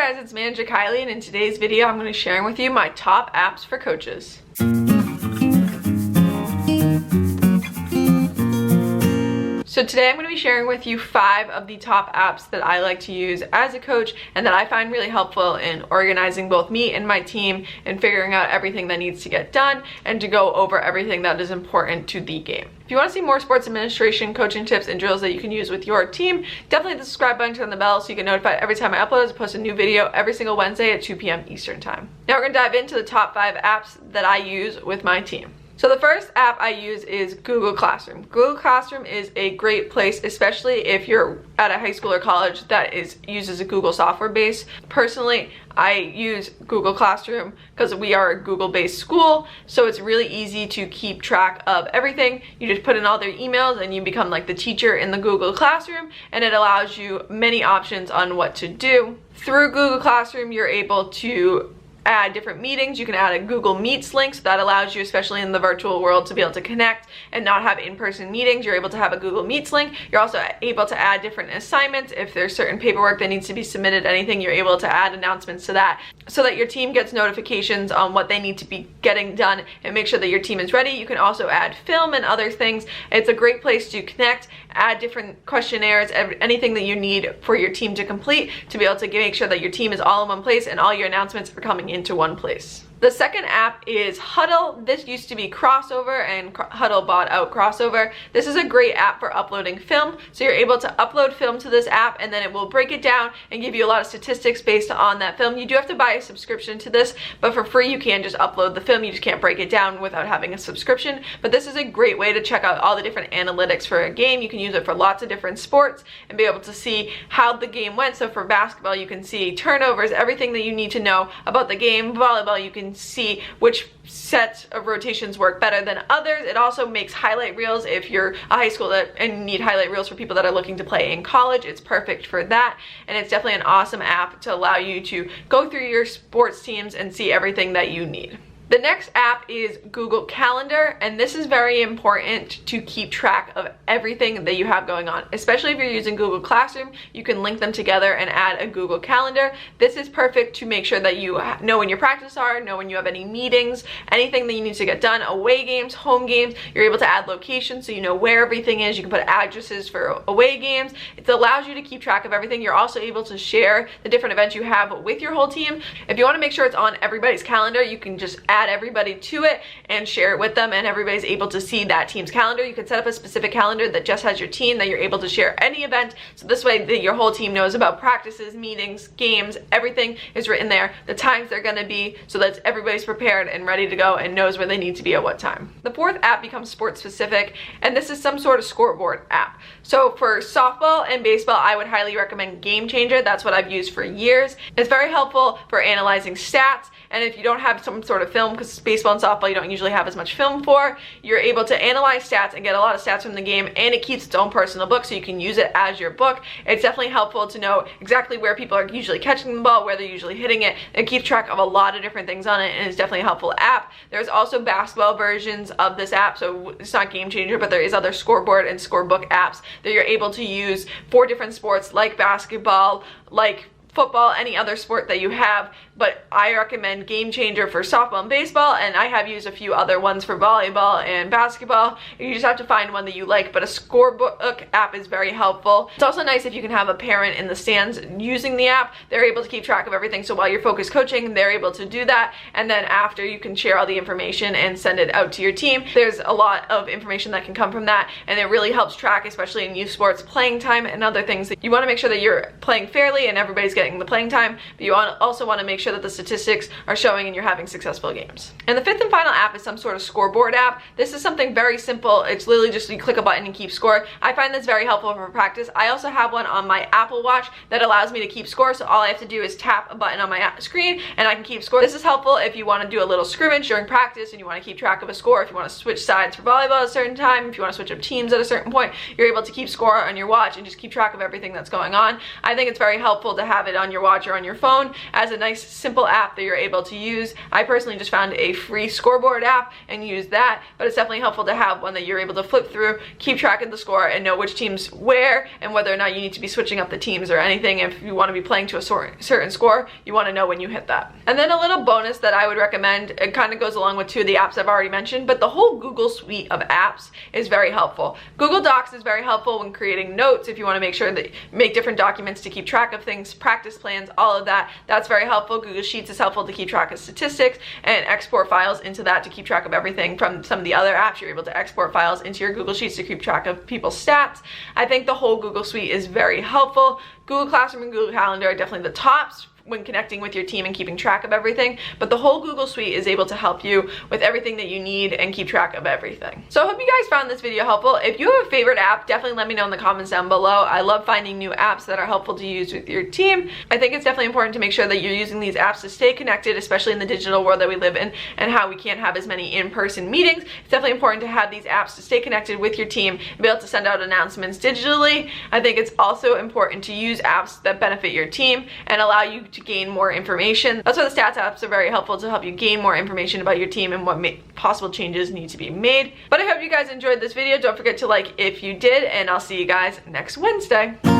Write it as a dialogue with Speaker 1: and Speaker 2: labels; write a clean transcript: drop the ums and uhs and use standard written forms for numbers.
Speaker 1: Hey guys, it's Manager Kylie, and in today's video I'm going to be sharing with you my top apps for coaches. So today I'm going to be sharing with you 5 of the top apps that I like to use as a coach and that I find really helpful in organizing both me and my team and figuring out everything that needs to get done and to go over everything that is important to the game. If you want to see more sports administration, coaching tips, and drills that you can use with your team, definitely hit the subscribe button, turn on the bell so you get notified every time I upload. I post a new video every single Wednesday at 2 p.m. Eastern time. Now we're going to dive into the top 5 apps that I use with my team. So the first app I use is Google Classroom. Google Classroom is a great place, especially if you're at a high school or college that uses a Google software base. Personally, I use Google Classroom because we are a Google-based school, so it's really easy to keep track of everything. You just put in all their emails and you become like the teacher in the Google Classroom, and it allows you many options on what to do. Through Google Classroom, you're able to add different meetings. You can add a Google Meets link, so that allows you, especially in the virtual world, to be able to connect and not have in-person meetings. You're able to have a Google Meets link. You're also able to add different assignments. If there's certain paperwork that needs to be submitted, anything, you're able to add announcements to that so that your team gets notifications on what they need to be getting done and make sure that your team is ready. You can also add film and other things. It's a great place to connect, add different questionnaires, anything that you need for your team to complete to be able to make sure that your team is all in one place and all your announcements are coming into one place. The second app is Huddle. This used to be Crossover, and Huddle bought out Crossover. This is a great app for uploading film. So you're able to upload film to this app, and then it will break it down and give you a lot of statistics based on that film. You do have to buy a subscription to this, but for free you can just upload the film. You just can't break it down without having a subscription. But this is a great way to check out all the different analytics for a game. You can use it for lots of different sports and be able to see how the game went. So for basketball, you can see turnovers, everything that you need to know about the game. Volleyball, you can see which sets of rotations work better than others. It also makes highlight reels if you're a high school and you need highlight reels for people that are looking to play in college. It's perfect for that, and it's definitely an awesome app to allow you to go through your sports teams and see everything that you need. The next app is Google Calendar, and this is very important to keep track of everything that you have going on. Especially if you're using Google Classroom, you can link them together and add a Google Calendar. This is perfect to make sure that you know when your practices are, know when you have any meetings, anything that you need to get done, away games, home games. You're able to add locations so you know where everything is. You can put addresses for away games. It allows you to keep track of everything. You're also able to share the different events you have with your whole team. If you want to make sure it's on everybody's calendar, you can just add everybody to it and share it with them, and everybody's able to see that team's calendar. You can set up a specific calendar that just has your team, that you're able to share any event, so this way that your whole team knows about practices, meetings, games, everything is written there, the times they're going to be, so that everybody's prepared and ready to go and knows where they need to be at what time. The fourth app becomes sports specific, and this is some sort of scoreboard app. So for softball and baseball, I would highly recommend Game Changer. That's what I've used for years. It's very helpful for analyzing stats, and if you don't have some sort of film, because baseball and softball you don't usually have as much film for, you're able to analyze stats and get a lot of stats from the game, and it keeps its own personal book, so you can use it as your book. It's definitely helpful to know exactly where people are usually catching the ball, where they're usually hitting it. It keeps track of a lot of different things on it, and it's definitely a helpful app. There's also basketball versions of this app, so it's not Game Changer, but there is other scoreboard and scorebook apps that you're able to use for different sports like basketball, like football, any other sport that you have. But I recommend Game Changer for softball and baseball, and I have used a few other ones for volleyball and basketball. You just have to find one that you like, but a scorebook app is very helpful. It's also nice if you can have a parent in the stands using the app. They're able to keep track of everything, so while you're focused coaching, they're able to do that, and then after you can share all the information and send it out to your team. There's a lot of information that can come from that, and it really helps track, especially in youth sports, playing time and other things. That you want to make sure that you're playing fairly and everybody's getting the playing time, but you also want to make sure that the statistics are showing and you're having successful games. And the fifth and final app is some sort of scoreboard app. This is something very simple. It's literally just you click a button and keep score. I find this very helpful for practice. I also have one on my Apple Watch that allows me to keep score, so all I have to do is tap a button on my screen and I can keep score. This is helpful if you want to do a little scrimmage during practice and you want to keep track of a score. If you want to switch sides for volleyball at a certain time, if you want to switch up teams at a certain point, you're able to keep score on your watch and just keep track of everything that's going on. I think it's very helpful to have it on your watch or on your phone as a nice simple app that you're able to use. I personally just found a free Scoreboard app and use that, but it's definitely helpful to have one that you're able to flip through, keep track of the score, and know which teams where and whether or not you need to be switching up the teams or anything. If you want to be playing to a certain score, you want to know when you hit that. And then a little bonus that I would recommend, it kind of goes along with 2 of the apps I've already mentioned, but the whole Google suite of apps is very helpful. Google Docs is very helpful when creating notes if you want to make sure that you make different documents to keep track of things, practice plans, all of that. That's very helpful. Google Sheets is helpful to keep track of statistics and export files into that to keep track of everything. From some of the other apps, you're able to export files into your Google Sheets to keep track of people's stats. I think the whole Google suite is very helpful. Google Classroom and Google Calendar are definitely the tops when connecting with your team and keeping track of everything, but the whole Google suite is able to help you with everything that you need and keep track of everything. So I hope you guys found this video helpful. If you have a favorite app, definitely let me know in the comments down below. I love finding new apps that are helpful to use with your team. I think it's definitely important to make sure that you're using these apps to stay connected, especially in the digital world that we live in and how we can't have as many in-person meetings. It's definitely important to have these apps to stay connected with your team and be able to send out announcements digitally. I think it's also important to use apps that benefit your team and allow you to gain more information. That's why the stats apps are very helpful, to help you gain more information about your team and what possible changes need to be made. But I hope you guys enjoyed this video. Don't forget to like if you did, and I'll see you guys next Wednesday.